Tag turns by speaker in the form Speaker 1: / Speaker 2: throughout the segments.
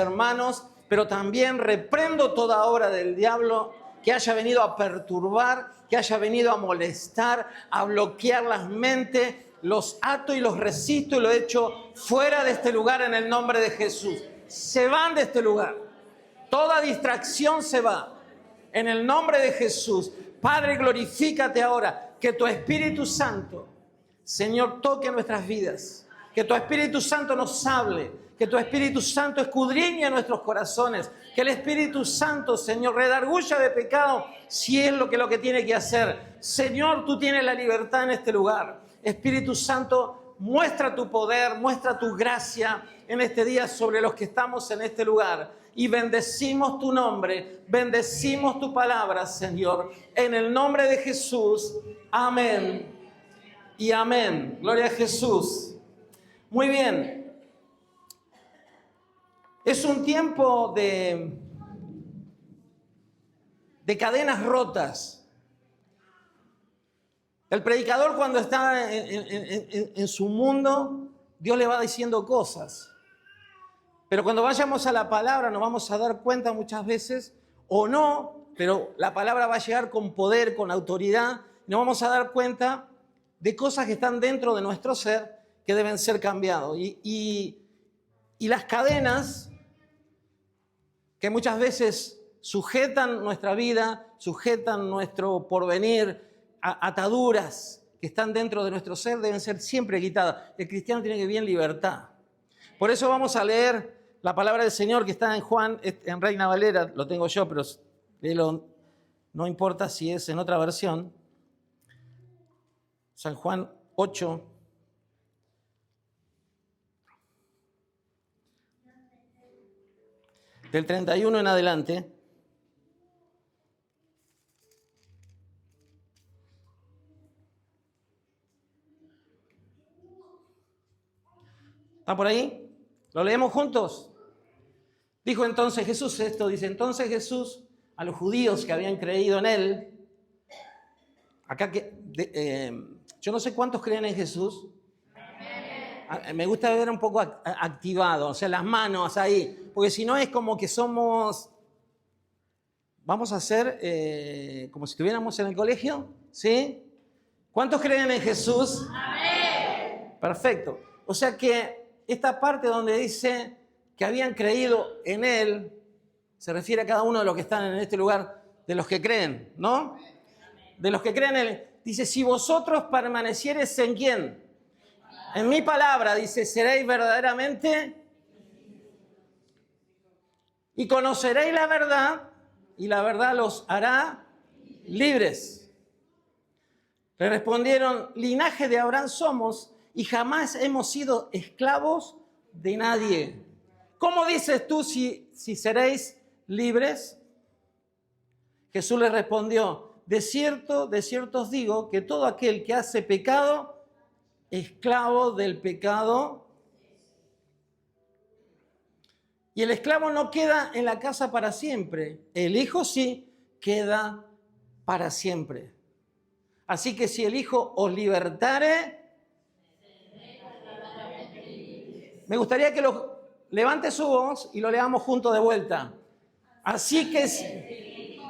Speaker 1: hermanos, pero también reprendo toda obra del diablo que haya venido a perturbar, que haya venido a molestar, a bloquear las mentes. Los ato y los resisto y lo echo fuera de este lugar en el nombre de Jesús. Se van de este lugar. Toda distracción se va. En el nombre de Jesús. Padre, glorifícate ahora. Que tu Espíritu Santo, Señor, toque nuestras vidas. Que tu Espíritu Santo nos hable. Que tu Espíritu Santo escudriñe nuestros corazones. Que el Espíritu Santo, Señor, redarguya de pecado si es lo que tiene que hacer. Señor, tú tienes la libertad en este lugar. Espíritu Santo, muestra tu poder, muestra tu gracia en este día sobre los que estamos en este lugar. Y bendecimos tu nombre, bendecimos tu palabra, Señor. En el nombre de Jesús, amén y amén. Gloria a Jesús. Muy bien. Es un tiempo de cadenas rotas. El predicador, cuando está en su mundo, Dios le va diciendo cosas. Pero cuando vayamos a la palabra nos vamos a dar cuenta muchas veces, o no, pero la palabra va a llegar con poder, con autoridad, y nos vamos a dar cuenta de cosas que están dentro de nuestro ser que deben ser cambiados. Y las cadenas que muchas veces sujetan nuestra vida, sujetan nuestro porvenir, ataduras que están dentro de nuestro ser deben ser siempre quitadas. El cristiano tiene que vivir en libertad. Por eso vamos a leer la palabra del Señor que está en Juan, en Reina Valera, lo tengo yo, pero no importa si es en otra versión. San Juan 8. Del 31 en adelante. ¿Está por ahí? ¿Lo leemos juntos? Dijo entonces Jesús esto, dice, entonces Jesús a los judíos que habían creído en él, yo no sé cuántos creen en Jesús. Me gusta ver un poco activado, o sea, las manos ahí, porque si no es como que vamos a hacer como si estuviéramos en el colegio, ¿sí? ¿Cuántos creen en Jesús? Amén. Perfecto. O sea que esta parte donde dice que habían creído en Él, se refiere a cada uno de los que están en este lugar, de los que creen, ¿no? De los que creen en Él. Dice, si vosotros permaneciereis en ¿quién? En mi palabra, dice, seréis verdaderamente y conoceréis la verdad y la verdad los hará libres. Le respondieron, linaje de Abraham somos y jamás hemos sido esclavos de nadie. ¿Cómo dices tú si seréis libres? Jesús les respondió, de cierto os digo que todo aquel que hace pecado, esclavo del pecado. Y el esclavo no queda en la casa para siempre. El Hijo sí queda para siempre. Así que si el Hijo os libertare, me gustaría que levante su voz y lo leamos juntos de vuelta. Así que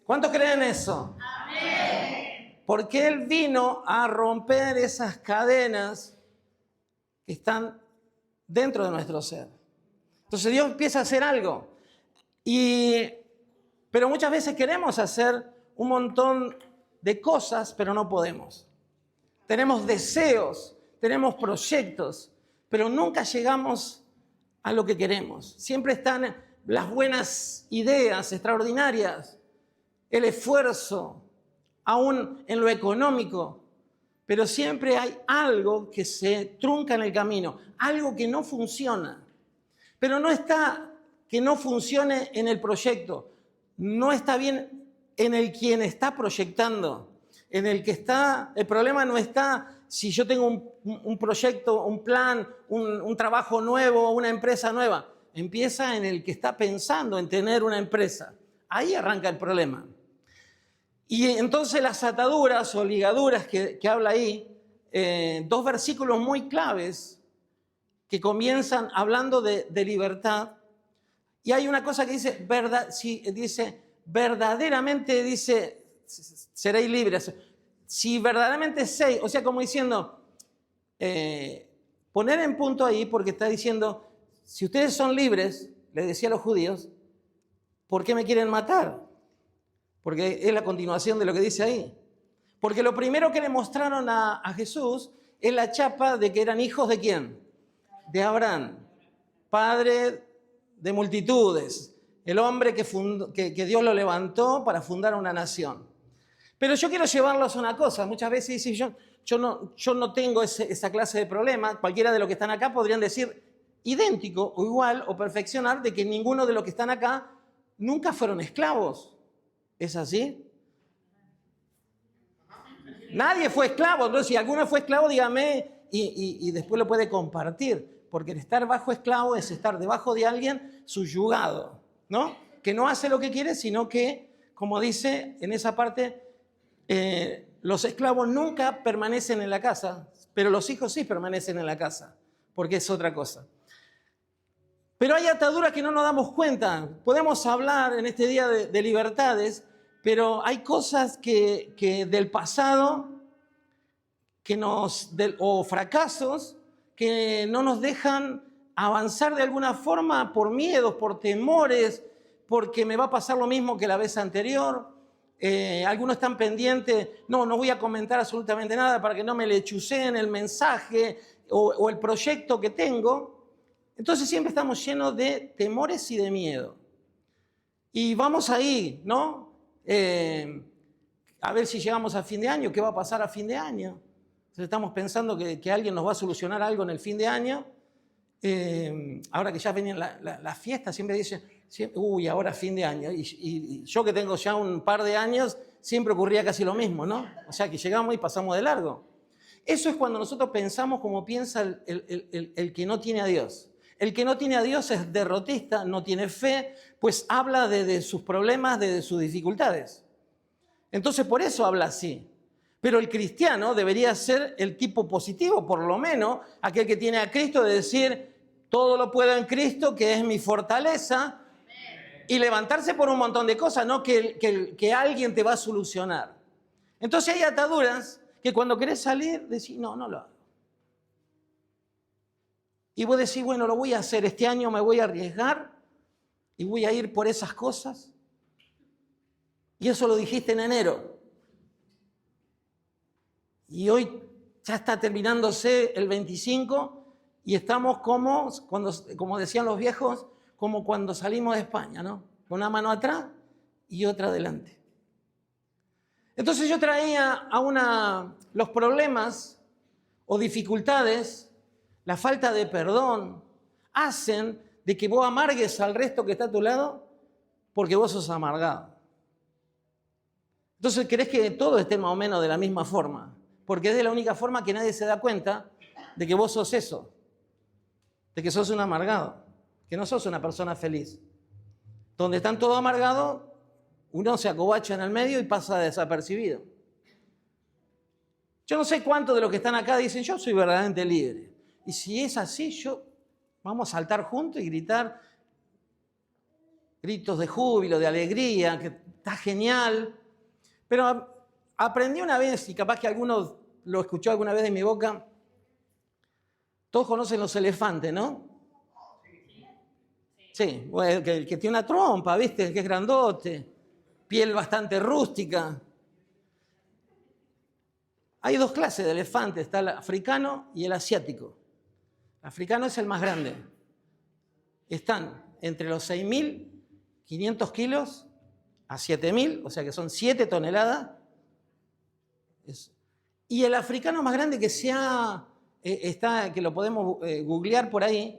Speaker 1: ¿cuántos creen eso? Amén. Porque Él vino a romper esas cadenas que están dentro de nuestro ser. Entonces Dios empieza a hacer algo. Pero muchas veces queremos hacer un montón de cosas, pero no podemos. Tenemos deseos, tenemos proyectos, pero nunca llegamos a lo que queremos. Siempre están las buenas ideas extraordinarias, el esfuerzo, aún en lo económico, pero siempre hay algo que se trunca en el camino, algo que no funciona. Pero no está que no funcione en el proyecto, no está bien en el quien está proyectando, en el que está, el problema no está si yo tengo un proyecto, un plan, un trabajo nuevo, una empresa nueva. Empieza en el que está pensando en tener una empresa. Ahí arranca el problema. Y entonces las ataduras o ligaduras que habla ahí, dos versículos muy claves que comienzan hablando de libertad. Y hay una cosa que dice, verdaderamente dice, seréis libres. Si verdaderamente seis, o sea, como diciendo, poner en punto ahí, porque está diciendo, si ustedes son libres, le decía a los judíos, ¿por qué me quieren matar? Porque es la continuación de lo que dice ahí. Porque lo primero que le mostraron a Jesús es la chapa de que eran hijos de ¿quién? De Abraham, padre de multitudes, el hombre que Dios lo levantó para fundar una nación. Pero yo quiero llevarlos a una cosa. Muchas veces dicen, yo no tengo esa clase de problema. Cualquiera de los que están acá podrían decir idéntico o igual o perfeccionar de que ninguno de los que están acá nunca fueron esclavos. ¿Es así? Nadie fue esclavo. Entonces, si alguno fue esclavo, dígame y después lo puede compartir. Porque el estar bajo esclavo es estar debajo de alguien subyugado, ¿no? Que no hace lo que quiere, sino que, como dice en esa parte, los esclavos nunca permanecen en la casa, pero los hijos sí permanecen en la casa, porque es otra cosa. Pero hay ataduras que no nos damos cuenta. Podemos hablar en este día de libertades, pero hay cosas que del pasado o fracasos que no nos dejan avanzar de alguna forma por miedos, por temores, porque me va a pasar lo mismo que la vez anterior. Algunos están pendientes, no voy a comentar absolutamente nada para que no me lechuceen el mensaje o el proyecto que tengo. Entonces siempre estamos llenos de temores y de miedo. Y vamos ahí, ¿no? A ver si llegamos a fin de año, ¿qué va a pasar a fin de año? Entonces estamos pensando que alguien nos va a solucionar algo en el fin de año. Ahora que ya venían las fiestas, siempre dicen, uy, ahora fin de año. Y yo que tengo ya un par de años, siempre ocurría casi lo mismo, ¿no? O sea, que llegamos y pasamos de largo. Eso es cuando nosotros pensamos como piensa el que no tiene a Dios. El que no tiene a Dios es derrotista, no tiene fe, pues habla de sus problemas, de sus dificultades. Entonces, por eso habla así. Pero el cristiano debería ser el tipo positivo, por lo menos aquel que tiene a Cristo, de decir, todo lo puedo en Cristo, que es mi fortaleza, y levantarse por un montón de cosas, no que alguien te va a solucionar. Entonces hay ataduras que cuando querés salir, decís, no lo hago. Y vos decís, bueno, lo voy a hacer, este año me voy a arriesgar y voy a ir por esas cosas. Y eso lo dijiste en enero. Y hoy ya está terminándose el 25 y estamos como decían los viejos, como cuando salimos de España, ¿no? Con una mano atrás y otra adelante. Entonces yo traía los problemas o dificultades, la falta de perdón, hacen de que vos amargues al resto que está a tu lado porque vos sos amargado. Entonces querés que todo esté más o menos de la misma forma, porque es de la única forma que nadie se da cuenta de que vos sos eso, de que sos un amargado, que no sos una persona feliz. Donde están todos amargados, uno se acobacha en el medio y pasa desapercibido. Yo no sé cuántos de los que están acá dicen, yo soy verdaderamente libre. Y si es así, vamos a saltar juntos y gritar gritos de júbilo, de alegría, que está genial. Pero aprendí una vez, y capaz que alguno lo escuchó alguna vez de mi boca, todos conocen los elefantes, ¿no? Sí, bueno, que tiene una trompa, ¿viste? Que es grandote, piel bastante rústica. Hay dos clases de elefantes, está el africano y el asiático. El africano es el más grande. Están entre los 6.500 kilos a 7.000, o sea que son 7 toneladas. Y el africano más grande que lo podemos googlear por ahí,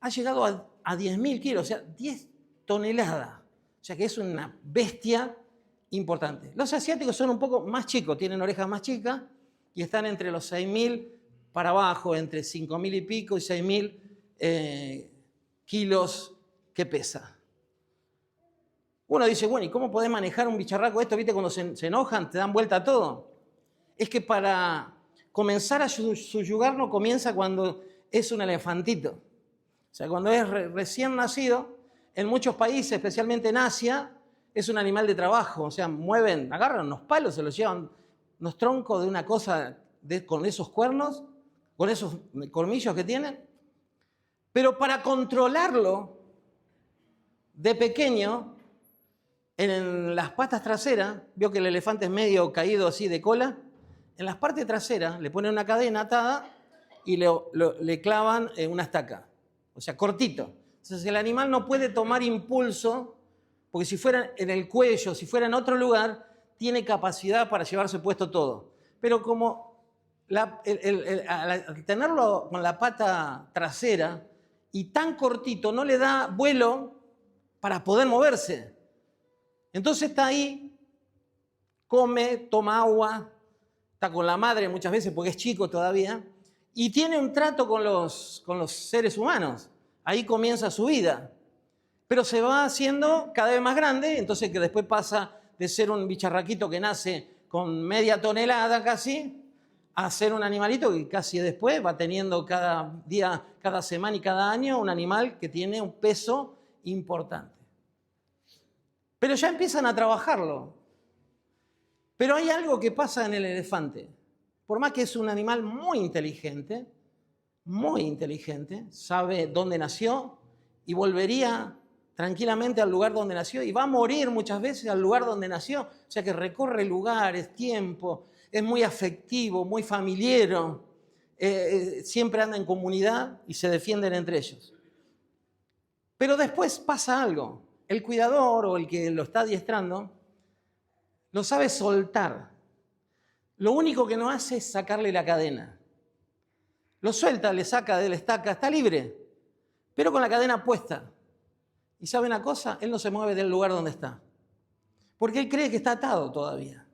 Speaker 1: ha llegado a 10.000 kilos, o sea, 10 toneladas. O sea que es una bestia importante. Los asiáticos son un poco más chicos, tienen orejas más chicas y están entre los 6.000 para abajo, entre 5.000 y pico y 6.000 kilos que pesa. Uno dice, bueno, ¿y cómo podés manejar un bicharraco esto? ¿Viste cuando se enojan, te dan vuelta a todo? Es que para comenzar a subyugarnos comienza cuando es un elefantito. O sea, cuando es recién nacido, en muchos países, especialmente en Asia, es un animal de trabajo. O sea, agarran unos palos, se los llevan, unos troncos de una cosa con esos cuernos, con esos colmillos que tienen. Pero para controlarlo de pequeño, en las patas traseras, vio que el elefante es medio caído así de cola, en las partes traseras le ponen una cadena atada y le clavan una estaca, o sea, cortito. Entonces el animal no puede tomar impulso, porque si fuera en el cuello, si fuera en otro lugar, tiene capacidad para llevarse puesto todo. Pero como al tenerlo con la pata trasera y tan cortito, no le da vuelo para poder moverse. Entonces está ahí, come, toma agua, está con la madre muchas veces porque es chico todavía, y tiene un trato con los seres humanos. Ahí comienza su vida. Pero se va haciendo cada vez más grande, entonces que después pasa de ser un bicharraquito que nace con media tonelada casi, a ser un animalito que casi después va teniendo cada día, cada semana y cada año un animal que tiene un peso importante. Pero ya empiezan a trabajarlo. Pero hay algo que pasa en el elefante. Por más que es un animal muy inteligente, sabe dónde nació y volvería tranquilamente al lugar donde nació y va a morir muchas veces al lugar donde nació. O sea que recorre lugares, tiempo, es muy afectivo, muy familiero, siempre anda en comunidad y se defienden entre ellos. Pero después pasa algo. El cuidador o el que lo está adiestrando lo sabe soltar. Lo único que no hace es sacarle la cadena. Lo suelta, le saca de la estaca, está libre, pero con la cadena puesta. ¿Y sabe una cosa? Él no se mueve del lugar donde está, porque él cree que está atado todavía.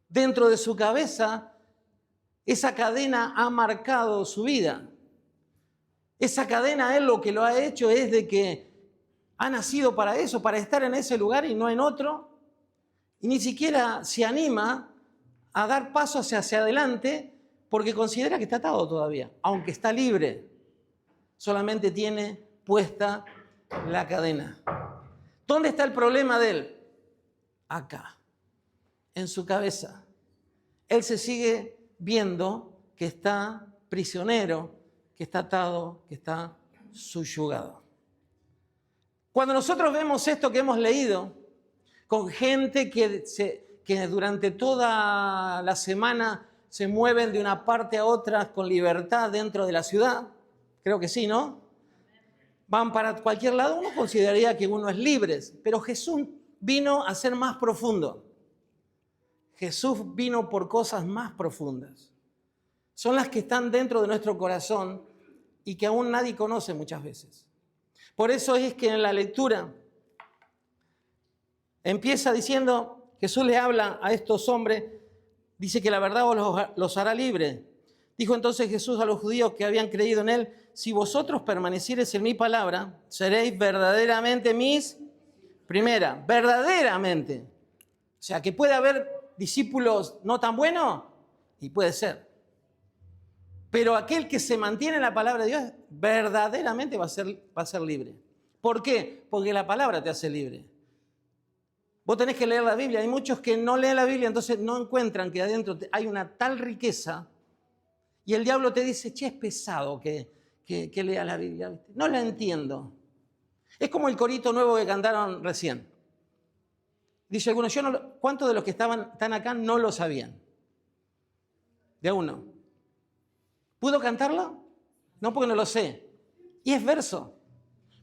Speaker 1: Dentro de su cabeza, esa cadena ha marcado su vida. Esa cadena, él lo que lo ha hecho es de que ha nacido para eso, para estar en ese lugar y no en otro, y ni siquiera se anima a dar pasos hacia adelante porque considera que está atado todavía, aunque está libre, solamente tiene puesta la cadena. ¿Dónde está el problema de él? Acá, en su cabeza. Él se sigue viendo que está prisionero, que está atado, que está subyugado. Cuando nosotros vemos esto que hemos leído, con gente que durante toda la semana se mueven de una parte a otra con libertad dentro de la ciudad, creo que sí, ¿no? Van para cualquier lado, uno consideraría que uno es libre, pero Jesús vino a ser más profundo. Jesús vino por cosas más profundas. Son las que están dentro de nuestro corazón y que aún nadie conoce muchas veces. Por eso es que en la lectura empieza diciendo, Jesús le habla a estos hombres, dice que la verdad los hará libres. Dijo entonces Jesús a los judíos que habían creído en él, si vosotros permaneciereis en mi palabra, seréis verdaderamente mis primeras, verdaderamente. O sea, que puede haber discípulos no tan buenos, y puede ser. Pero aquel que se mantiene en la palabra de Dios, verdaderamente va a ser libre. ¿Por qué? Porque la palabra te hace libre. Vos tenés que leer la Biblia. Hay muchos que no leen la Biblia, entonces no encuentran que adentro hay una tal riqueza. Y el diablo te dice, che, es pesado que lea la Biblia. ¿Viste? No la entiendo. Es como el corito nuevo que cantaron recién. Dice algunos, ¿cuántos de los que están acá no lo sabían? De a uno. ¿Pudo cantarlo? No, porque no lo sé. Y es verso.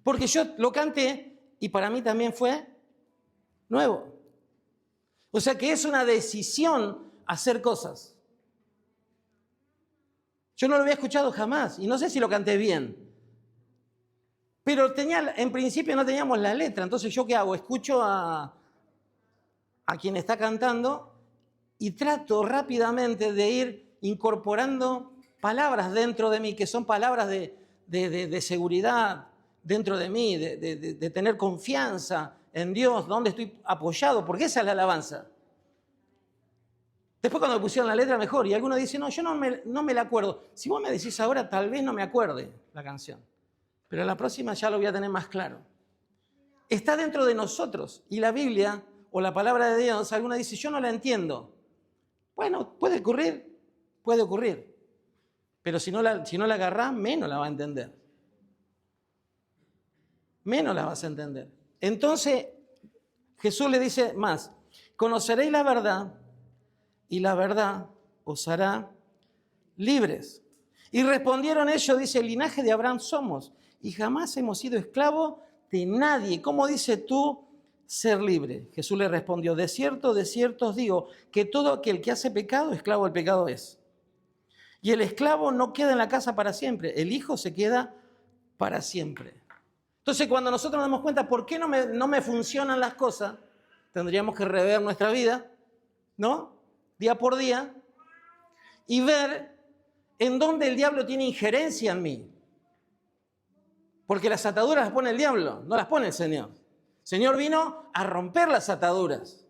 Speaker 1: Porque yo lo canté y para mí también fue nuevo. O sea que es una decisión hacer cosas. Yo no lo había escuchado jamás y no sé si lo canté bien. Pero en principio no teníamos la letra. Entonces, ¿yo qué hago? Escucho a quien está cantando y trato rápidamente de ir incorporando palabras dentro de mí, que son palabras de seguridad dentro de mí, de tener confianza en Dios, donde estoy apoyado, porque esa es la alabanza. Después cuando me pusieron la letra mejor, y alguno dice, no, yo no me la acuerdo. Si vos me decís ahora, tal vez no me acuerde la canción, pero la próxima ya lo voy a tener más claro. Está dentro de nosotros, y la Biblia o la palabra de Dios, alguno dice, yo no la entiendo. Bueno, puede ocurrir, pero si no la agarrás, menos la va a entender. Menos la vas a entender. Entonces, Jesús le dice más, conoceréis la verdad, y la verdad os hará libres. Y respondieron ellos, dice, el linaje de Abraham somos, y jamás hemos sido esclavos de nadie. ¿Cómo dices tú ser libre? Jesús le respondió, de cierto os digo, que todo aquel que hace pecado, esclavo del pecado es. Y el esclavo no queda en la casa para siempre, el hijo se queda para siempre. Entonces, cuando nosotros nos damos cuenta por qué no me funcionan las cosas, tendríamos que rever nuestra vida, ¿no? Día por día, y ver en dónde el diablo tiene injerencia en mí. Porque las ataduras las pone el diablo, no las pone el Señor. El Señor vino a romper las ataduras.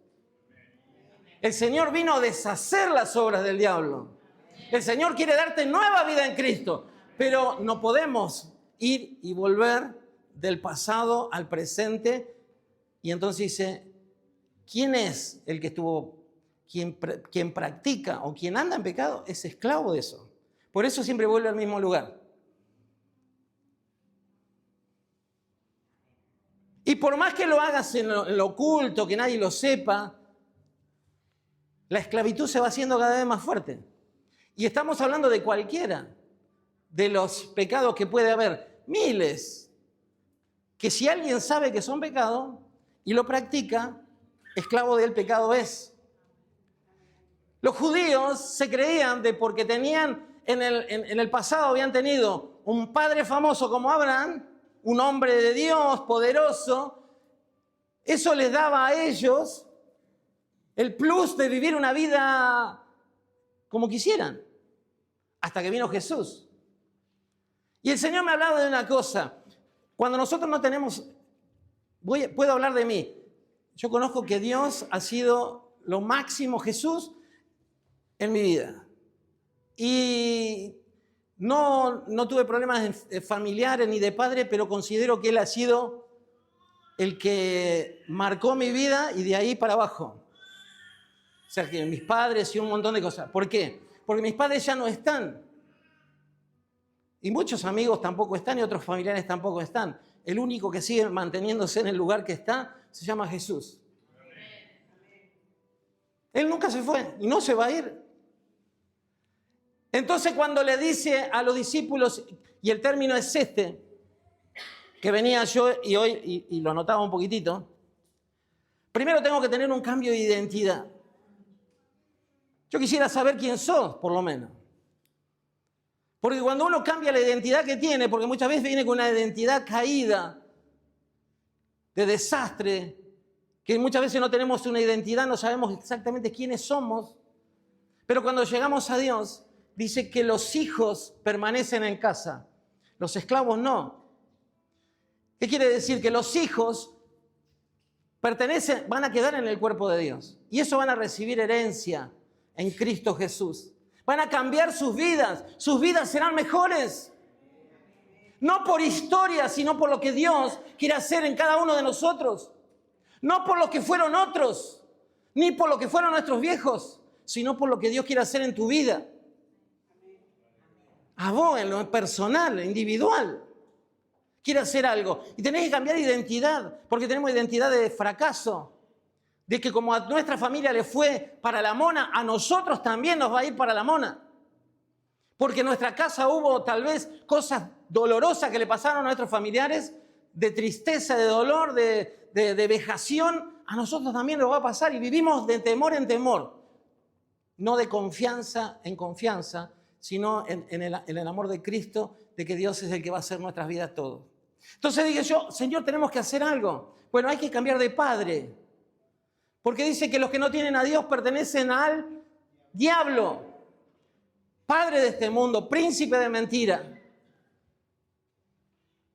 Speaker 1: El Señor vino a deshacer las obras del diablo. El Señor quiere darte nueva vida en Cristo, pero no podemos ir y volver del pasado al presente. Y entonces dice, ¿quién es el que estuvo, quien practica o quien anda en pecado? Es esclavo de eso. Por eso siempre vuelve al mismo lugar. Y por más que lo hagas en lo oculto, que nadie lo sepa, la esclavitud se va haciendo cada vez más fuerte. Y estamos hablando de cualquiera de los pecados que puede haber, miles, que si alguien sabe que son pecados y lo practica, esclavo del pecado es. Los judíos se creían de porque tenían, en el pasado habían tenido un padre famoso como Abraham, un hombre de Dios poderoso, eso les daba a ellos el plus de vivir una vida como quisieran, hasta que vino Jesús. Y el Señor me ha hablado de una cosa, cuando nosotros no tenemos, puedo hablar de mí, yo conozco que Dios ha sido lo máximo, Jesús, en mi vida. Y no tuve problemas familiares ni de padre, pero considero que Él ha sido el que marcó mi vida y de ahí para abajo. O sea, que mis padres y un montón de cosas. ¿Por qué? Porque mis padres ya no están. Y muchos amigos tampoco están y otros familiares tampoco están. El único que sigue manteniéndose en el lugar que está se llama Jesús. Él nunca se fue y no se va a ir. Entonces cuando le dice a los discípulos, y el término es este, que venía yo y hoy, y lo anotaba un poquitito, primero tengo que tener un cambio de identidad. Yo quisiera saber quién sos, por lo menos. Porque cuando uno cambia la identidad que tiene, porque muchas veces viene con una identidad caída, de desastre, que muchas veces no tenemos una identidad, no sabemos exactamente quiénes somos, pero cuando llegamos a Dios, dice que los hijos permanecen en casa, los esclavos no. ¿Qué quiere decir? Que los hijos van a quedar en el cuerpo de Dios, y eso van a recibir herencia en Cristo Jesús. Van a cambiar sus vidas serán mejores. No por historia, sino por lo que Dios quiere hacer en cada uno de nosotros. No por lo que fueron otros, ni por lo que fueron nuestros viejos, sino por lo que Dios quiere hacer en tu vida. A vos, en lo personal, individual. Quiere hacer algo. Y tenés que cambiar de identidad, porque tenemos identidad de fracaso. De que como a nuestra familia le fue para la mona, a nosotros también nos va a ir para la mona. Porque en nuestra casa hubo tal vez cosas dolorosas que le pasaron a nuestros familiares, de tristeza, de dolor, de vejación, a nosotros también nos va a pasar y vivimos de temor en temor. No de confianza en confianza, sino en el amor de Cristo, de que Dios es el que va a hacer nuestras vidas todo. Entonces dije yo, Señor, tenemos que hacer algo. Bueno, hay que cambiar de padre. Porque dice que los que no tienen a Dios pertenecen al diablo, padre de este mundo, príncipe de mentira.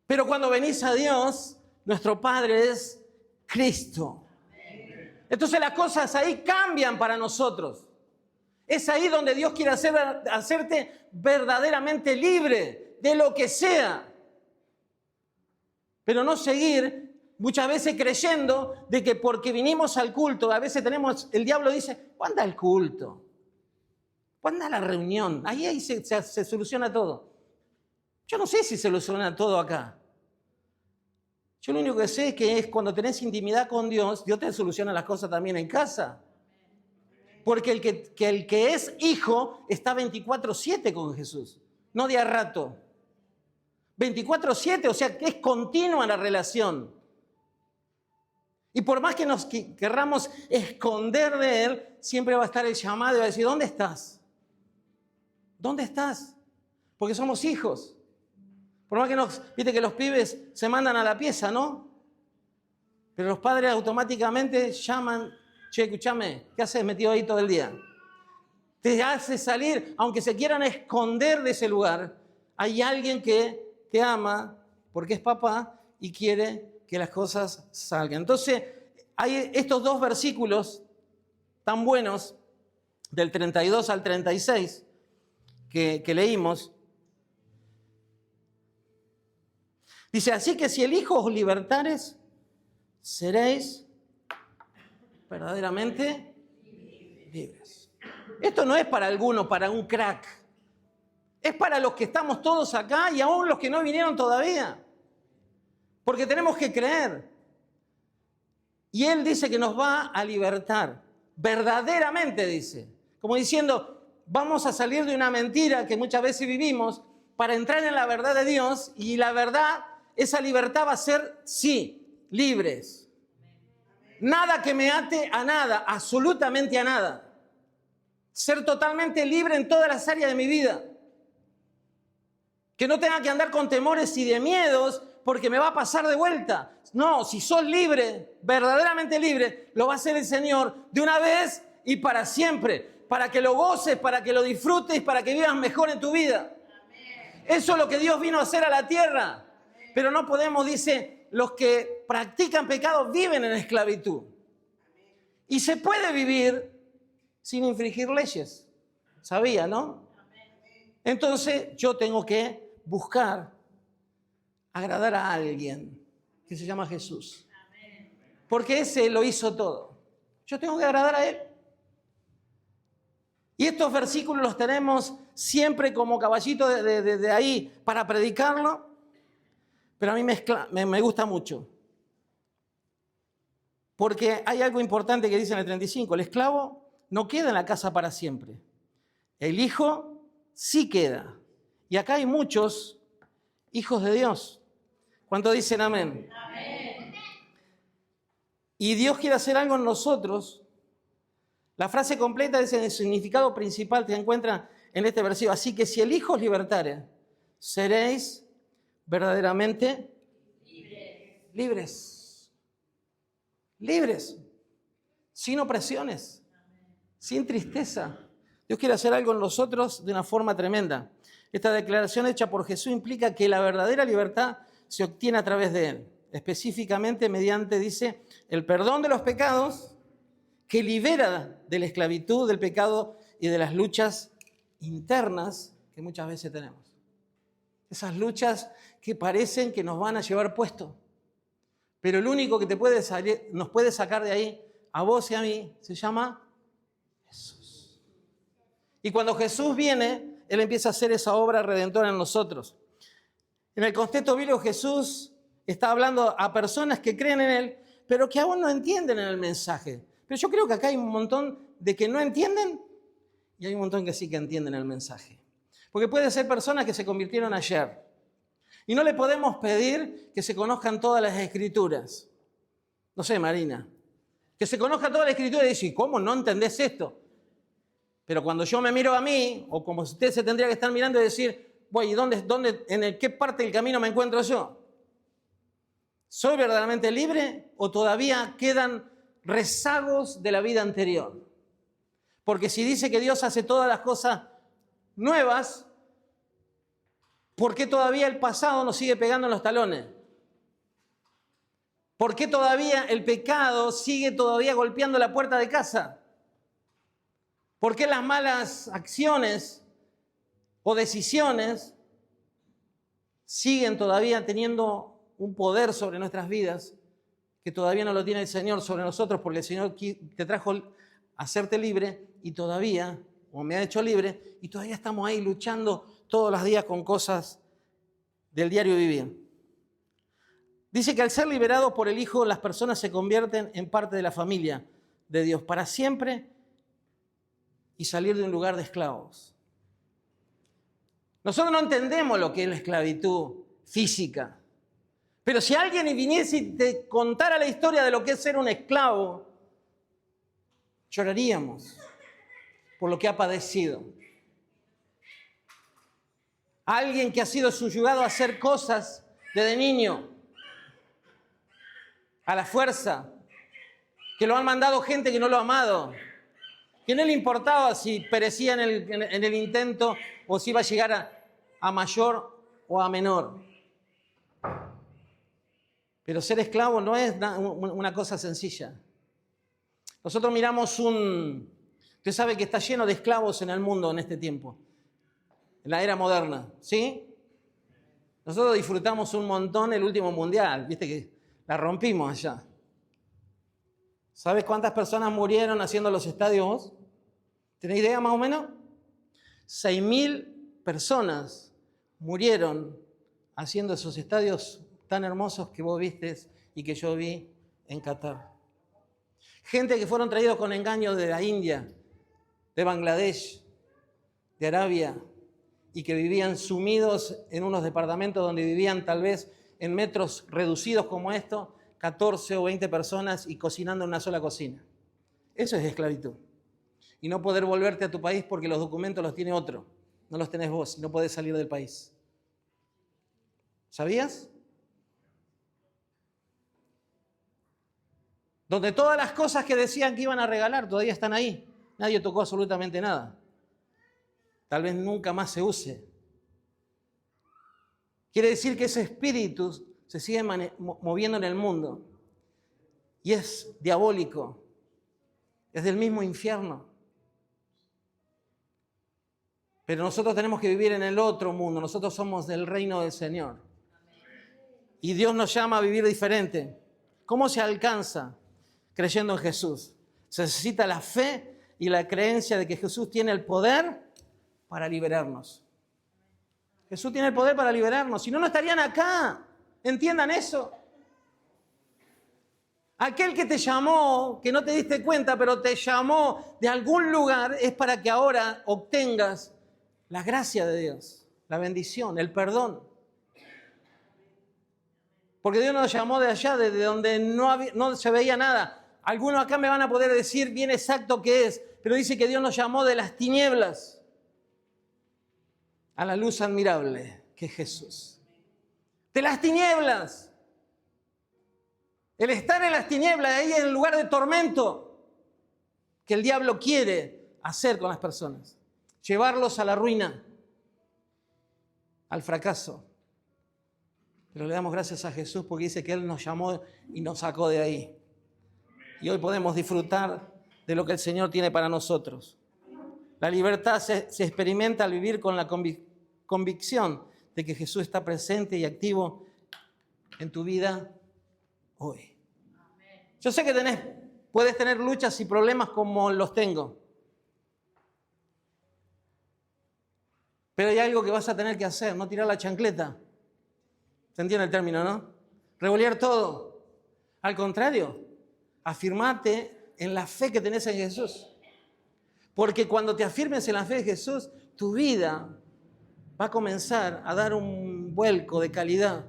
Speaker 1: Pero cuando venís a Dios, nuestro Padre es Cristo. Entonces las cosas ahí cambian para nosotros. Es ahí donde Dios quiere hacerte verdaderamente libre de lo que sea. Pero no seguir muchas veces creyendo de que porque vinimos al culto, a veces el diablo dice, ¿cuándo anda el culto? ¿Cuándo anda la reunión? Ahí se soluciona todo. Yo no sé si se soluciona todo acá. Yo lo único que sé es que cuando tenés intimidad con Dios, Dios te soluciona las cosas también en casa. Porque el que es hijo está 24/7 con Jesús, no de a rato. 24/7, o sea que es continua la relación. Y por más que nos querramos esconder de Él, siempre va a estar el llamado y va a decir, ¿dónde estás? ¿Dónde estás? Porque somos hijos. Por más que viste que los pibes se mandan a la pieza, ¿no? Pero los padres automáticamente llaman, che, escúchame, ¿qué haces metido ahí todo el día? Te hace salir, aunque se quieran esconder de ese lugar, hay alguien que te ama porque es papá y quiere que las cosas salgan. Entonces, hay estos dos versículos tan buenos, del 32 al 36, que leímos. Dice, así que si el Hijo os libertares, seréis verdaderamente libres. Esto no es para alguno, para un crack. Es para los que estamos todos acá y aún los que no vinieron todavía. Porque tenemos que creer. Y Él dice que nos va a libertar. Verdaderamente dice. Como diciendo, vamos a salir de una mentira que muchas veces vivimos para entrar en la verdad de Dios. Y la verdad, esa libertad va a ser, sí, libres. Nada que me ate a nada, absolutamente a nada. Ser totalmente libre en todas las áreas de mi vida. Que no tenga que andar con temores y de miedos porque me va a pasar de vuelta. No, si sos libre, verdaderamente libre, lo va a hacer el Señor de una vez y para siempre. Para que lo goces, para que lo disfrutes, para que vivas mejor en tu vida. Amén. Eso es lo que Dios vino a hacer a la tierra. Amén. Pero no podemos, dice, los que practican pecado viven en esclavitud. Amén. Y se puede vivir sin infringir leyes. ¿Sabía, no? Amén. Entonces yo tengo que buscar agradar a alguien que se llama Jesús. Porque ese lo hizo todo. Yo tengo que agradar a Él. Y estos versículos los tenemos siempre como caballito de ahí para predicarlo. Pero a mí me gusta mucho. Porque hay algo importante que dice en el 35. El esclavo no queda en la casa para siempre. El hijo sí queda. Y acá hay muchos hijos de Dios. ¿Cuántos dicen amén? Amén. Y Dios quiere hacer algo en nosotros. La frase completa es el significado principal que se encuentra en este versículo. Así que si el Hijo os libertare, seréis verdaderamente libres. Libres. Sin opresiones. Sin tristeza. Dios quiere hacer algo en nosotros de una forma tremenda. Esta declaración hecha por Jesús implica que la verdadera libertad se obtiene a través de Él. Específicamente mediante, dice, el perdón de los pecados que libera de la esclavitud, del pecado y de las luchas internas que muchas veces tenemos. Esas luchas que parecen que nos van a llevar puesto. Pero el único que nos puede sacar de ahí, a vos y a mí, se llama Jesús. Y cuando Jesús viene, Él empieza a hacer esa obra redentora en nosotros. En el contexto bíblico, Jesús está hablando a personas que creen en Él, pero que aún no entienden el mensaje. Pero yo creo que acá hay un montón de que no entienden y hay un montón que sí que entienden el mensaje. Porque puede ser personas que se convirtieron ayer. Y no le podemos pedir que se conozcan todas las escrituras. No sé, Marina. Que se conozca toda la escritura y decir, ¿cómo no entendés esto? Pero cuando yo me miro a mí, o como usted se tendría que estar mirando y decir, ¿y en qué parte del camino me encuentro yo? ¿Soy verdaderamente libre o todavía quedan rezagos de la vida anterior? Porque si dice que Dios hace todas las cosas nuevas, ¿por qué todavía el pasado nos sigue pegando en los talones? ¿Por qué todavía el pecado sigue todavía golpeando la puerta de casa? ¿Por qué las malas acciones o decisiones siguen todavía teniendo un poder sobre nuestras vidas que todavía no lo tiene el Señor sobre nosotros? Porque el Señor te trajo a hacerte libre y todavía, o me ha hecho libre, y todavía estamos ahí luchando todos los días con cosas del diario vivir. Dice que al ser liberados por el Hijo, las personas se convierten en parte de la familia de Dios para siempre y salir de un lugar de esclavos. Nosotros no entendemos lo que es la esclavitud física, pero si alguien viniese y te contara la historia de lo que es ser un esclavo, lloraríamos por lo que ha padecido. Alguien que ha sido subyugado a hacer cosas desde niño, a la fuerza, que lo han mandado gente que no lo ha amado, que no le importaba si perecía en el intento o si iba a llegar a mayor o a menor. Pero ser esclavo no es una cosa sencilla. Nosotros miramos usted sabe que está lleno de esclavos en el mundo en este tiempo, en la era moderna, ¿sí? Nosotros disfrutamos un montón el último mundial, viste que la rompimos allá. ¿Sabes cuántas personas murieron haciendo los estadios vos? ¿Tenés idea más o menos? 6.000 personas murieron haciendo esos estadios tan hermosos que vos vistes y que yo vi en Qatar. Gente que fueron traídos con engaño de la India, de Bangladesh, de Arabia, y que vivían sumidos en unos departamentos donde vivían tal vez en metros reducidos como esto, 14 o 20 personas y cocinando en una sola cocina. Eso es esclavitud. Y no poder volverte a tu país porque los documentos los tiene otro, no los tenés vos y no podés salir del país. ¿Sabías? Donde todas las cosas que decían que iban a regalar todavía están ahí. Nadie tocó absolutamente nada. Tal vez nunca más se use. Quiere decir que ese espíritu se sigue moviendo en el mundo y es diabólico, es del mismo infierno. Pero nosotros tenemos que vivir en el otro mundo, nosotros somos del reino del Señor. Y Dios nos llama a vivir diferente. ¿Cómo se alcanza? Creyendo en Jesús. Se necesita la fe y la creencia de que Jesús tiene el poder para liberarnos. Jesús tiene el poder para liberarnos, si no, no estarían acá. Entiendan eso. Aquel que te llamó, que no te diste cuenta, pero te llamó de algún lugar, es para que ahora obtengas la gracia de Dios, la bendición, el perdón. Porque Dios nos llamó de allá, desde donde no se veía nada. Algunos acá me van a poder decir bien exacto qué es, pero dice que Dios nos llamó de las tinieblas a la luz admirable que es Jesús. De las tinieblas. El estar en las tinieblas, ahí en el lugar de tormento que el diablo quiere hacer con las personas. Llevarlos a la ruina, al fracaso. Pero le damos gracias a Jesús porque dice que Él nos llamó y nos sacó de ahí. Y hoy podemos disfrutar de lo que el Señor tiene para nosotros. La libertad se experimenta al vivir con la convicción de que Jesús está presente y activo en tu vida hoy. Yo sé que puedes tener luchas y problemas como los tengo. Pero hay algo que vas a tener que hacer, no tirar la chancleta. ¿Se entiende el término, no? Revolear todo. Al contrario, afirmate en la fe que tenés en Jesús. Porque cuando te afirmes en la fe de Jesús, tu vida va a comenzar a dar un vuelco de calidad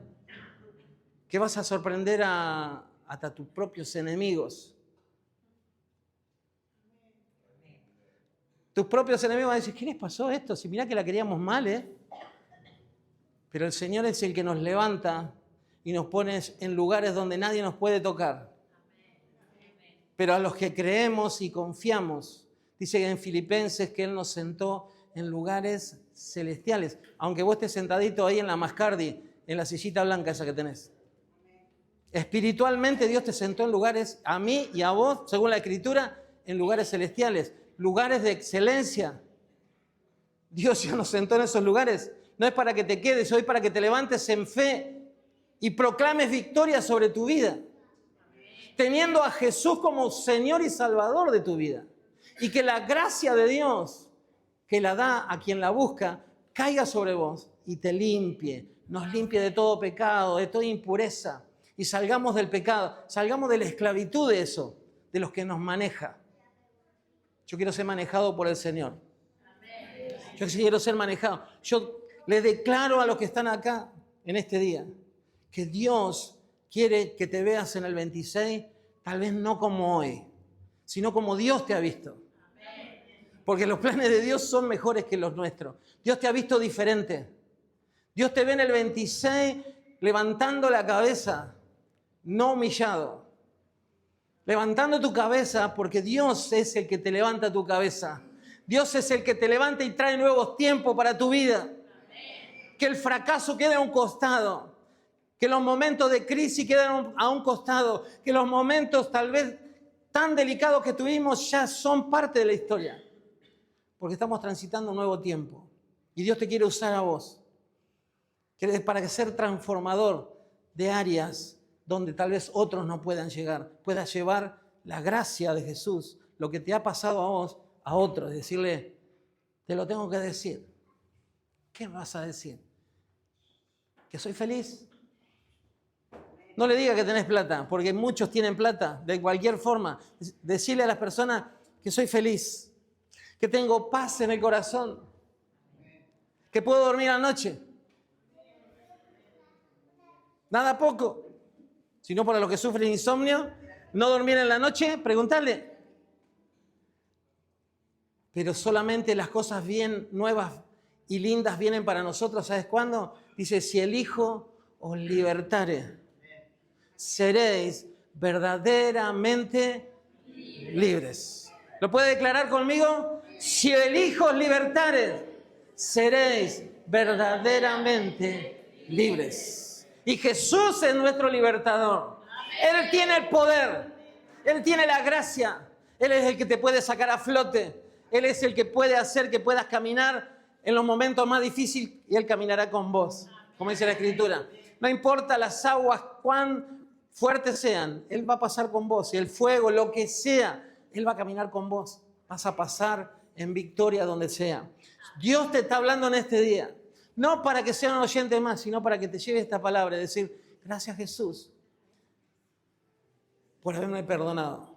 Speaker 1: que vas a sorprender hasta tus propios enemigos. Tus propios enemigos van a decir, ¿qué les pasó esto? Si mirá que la queríamos mal, ¿eh? Pero el Señor es el que nos levanta y nos pone en lugares donde nadie nos puede tocar. Pero a los que creemos y confiamos, dice en Filipenses que Él nos sentó en lugares celestiales. Aunque vos estés sentadito ahí en la Mascardi, en la sillita blanca esa que tenés. Espiritualmente Dios te sentó en lugares, a mí y a vos, según la Escritura, en lugares celestiales. lugares de excelencia. Dios ya nos sentó en esos lugares. No es para que te quedes, hoy para que te levantes en fe y proclames victoria sobre tu vida, teniendo a Jesús como Señor y Salvador de tu vida. Y que la gracia de Dios, que la da a quien la busca, caiga sobre vos y te limpie, nos limpie de todo pecado, de toda impureza, y salgamos del pecado, salgamos de la esclavitud de eso, de los que nos maneja. Yo quiero ser manejado por el Señor. Yo quiero ser manejado. Yo le declaro a los que están acá en este día que Dios quiere que te veas en el 26, tal vez no como hoy, sino como Dios te ha visto. Porque los planes de Dios son mejores que los nuestros. Dios te ha visto diferente. Dios te ve en el 26 levantando la cabeza, no humillado. Levantando tu cabeza porque Dios es el que te levanta tu cabeza. Dios es el que te levanta y trae nuevos tiempos para tu vida. Que el fracaso quede a un costado. Que los momentos de crisis queden a un costado. Que los momentos tal vez tan delicados que tuvimos ya son parte de la historia. Porque estamos transitando un nuevo tiempo. Y Dios te quiere usar a vos. Para ser transformador de áreas donde tal vez otros no puedan llegar. Puedas llevar la gracia de Jesús, lo que te ha pasado a vos, a otros. Decirle, te lo tengo que decir. ¿Qué me vas a decir? ¿Que soy feliz? No le diga que tenés plata, porque muchos tienen plata de cualquier forma. Decirle a las personas que soy feliz, que tengo paz en el corazón, que puedo dormir a la noche. Nada poco. Si no para los que sufren insomnio, no dormir en la noche, preguntarle. Pero solamente las cosas bien nuevas y lindas vienen para nosotros. ¿Sabes cuándo? Dice, si el Hijo os libertare, seréis verdaderamente libres. ¿Lo puede declarar conmigo? Si el Hijo os libertare, seréis verdaderamente libres. Y Jesús es nuestro libertador. Él tiene el poder. Él tiene la gracia. Él es el que te puede sacar a flote. Él es el que puede hacer que puedas caminar en los momentos más difíciles y Él caminará con vos, como dice la Escritura. No importa las aguas cuán fuertes sean, Él va a pasar con vos. Y el fuego, lo que sea, Él va a caminar con vos. Vas a pasar en victoria donde sea. Dios te está hablando en este día. No para que sea un oyente más, sino para que te lleve esta palabra y decir, gracias Jesús por haberme perdonado.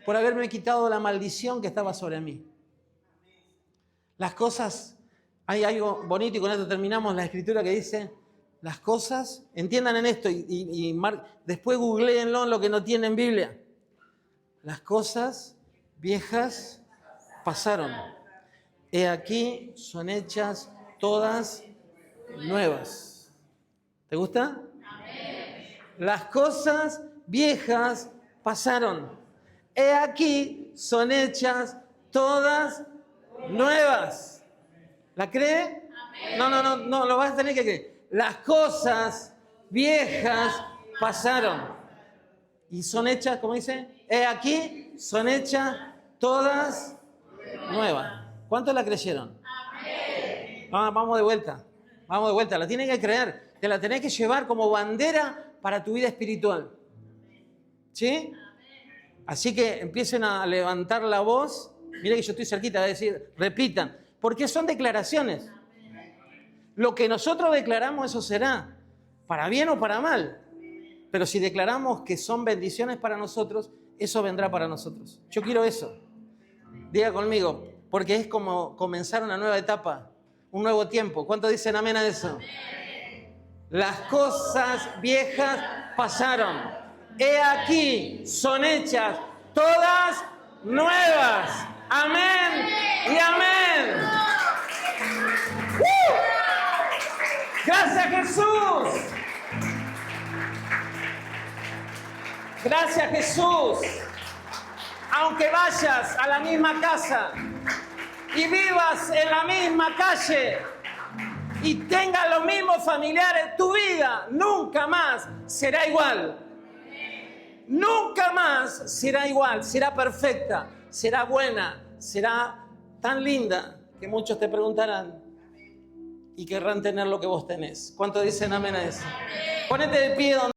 Speaker 1: Por haberme quitado la maldición que estaba sobre mí. Las cosas, hay algo bonito y con esto terminamos, la Escritura que dice, las cosas, entiendan en esto después googleenlo lo que no tienen Biblia. Las cosas viejas pasaron. He aquí son hechas todas nuevas. ¿Te gusta? Las cosas viejas pasaron. He aquí son hechas todas nuevas. ¿La cree? No, lo vas a tener que creer. Las cosas viejas pasaron. Y son hechas, ¿cómo dice? He aquí son hechas todas nuevas. ¿Cuántos la creyeron? Vamos de vuelta. La tienes que creer. Te la tenés que llevar como bandera para tu vida espiritual. ¿Sí? Así que empiecen a levantar la voz. Mire que yo estoy cerquita de decir, repitan. Porque son declaraciones. Lo que nosotros declaramos, eso será. Para bien o para mal. Pero si declaramos que son bendiciones para nosotros, eso vendrá para nosotros. Yo quiero eso. Diga conmigo. Porque es como comenzar una nueva etapa. Un nuevo tiempo. ¿Cuántos dicen amén a eso? Las cosas viejas pasaron. He aquí son hechas todas nuevas. Amén y amén. Gracias Jesús. Gracias Jesús. Aunque vayas a la misma casa y vivas en la misma calle y tengas los mismos familiares, tu vida nunca más será igual. Nunca más será igual, será perfecta, será buena, será tan linda que muchos te preguntarán y querrán tener lo que vos tenés. ¿Cuántos dicen amén a eso? Ponete de pie donde